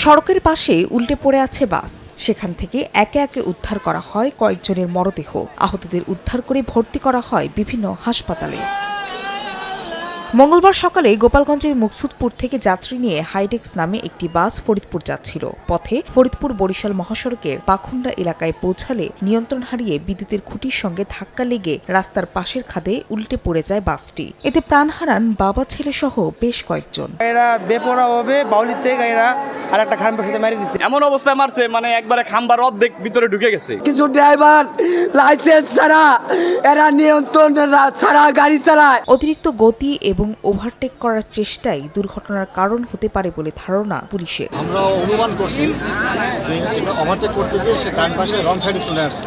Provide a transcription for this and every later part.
সড়কের পাশে উল্টে পড়ে আছে বাস। সেখান থেকে একে একে উদ্ধার করা হয় কয়েকজনের মরদেহ। আহতদের উদ্ধার করে ভর্তি করা হয় বিভিন্ন হাসপাতালে। মঙ্গলবার সকালে গোপালগঞ্জের মুকসুদপুর থেকে যাত্রী নিয়ে হাইডেক্স নামে একটি বাস ফরিদপুর যাচ্ছিল। পথে ফরিদপুর বরিশাল মহাসড়কের পাখুন্ডা এলাকায় পৌঁছালে নিয়ন্ত্রণ হারিয়ে বিদ্যুতের খুঁটির সঙ্গে ধাক্কা লেগে রাস্তার পাশের খাদে উল্টে পড়ে যায় বাসটি। এতে প্রাণ হারান বাবা ছেলে সহ বেশ কয়েকজন। এরা বেপরোয়াভাবে বাউলিতে এরা আর একটা খাম্বার সাথে মেরে দিচ্ছে। এমন অবস্থায় মারছে মানে একবারে খাম্বার অর্ধেক ভিতরে ঢুকে গেছে। কিছু ড্রাইভার লাইসেন্স ছাড়া এরা নিয়ন্ত্রণ ছাড়া গাড়ি চালায়। অতিরিক্ত গতি এবং ওভারটেক করার চেষ্টাই দুর্ঘটনার কারণ হতে পারে বলে ধারণা পুলিশের। আমরা অনুমান করছি যে এটা ওভারটেক করতে গিয়ে সে ডান পাশে রং সাইডে চলে আসছে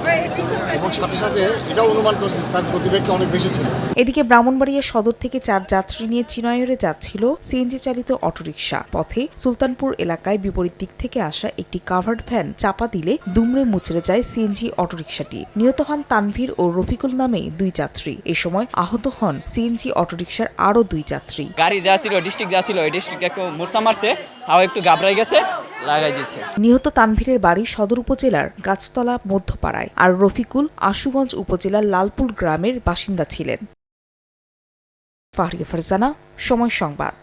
এবং সাথে সাথে এটাও অনুমান করছি তার গতিবেগটা অনেক বেশি ছিল। এদিকে ব্রাহ্মণবাড়িয়া সদর থেকে 4 যাত্রী নিয়ে চিনয়রে যাচ্ছিল সিএনজি চালিত অটোরিকশা। পথে সুলতানপুর এলাকায় বিপরীত দিক থেকে আসা একটি কাভার্ড ভ্যান চাপা দিলে দুমড়ে মুচড়ে যায় সিএনজি অটোরিকশাটি। নিহত হন তানভীর ও রফিকুল নামে 2 যাত্রী। এ সময় আহত হন সিএনজি অটোরিকশার আরও 2 যাত্রী। গাড়ি যা ছিল ডিস্ট্রিক্ট যা ছিল এই ডিস্ট্রিক্ট একটু মোরসা মারছে, তাও একটু ঘাবড়াই গেছে, লাগাই দিচ্ছে। নিহত তানভীরের বাড়ি সদর উপজেলার গাছতলা মধ্যপাড়ায়, আর রফিকুল আশুগঞ্জ উপজেলার লালপুর গ্রামের বাসিন্দা ছিলেন। ফারিয়া ফারজানা, সময় সংবাদ।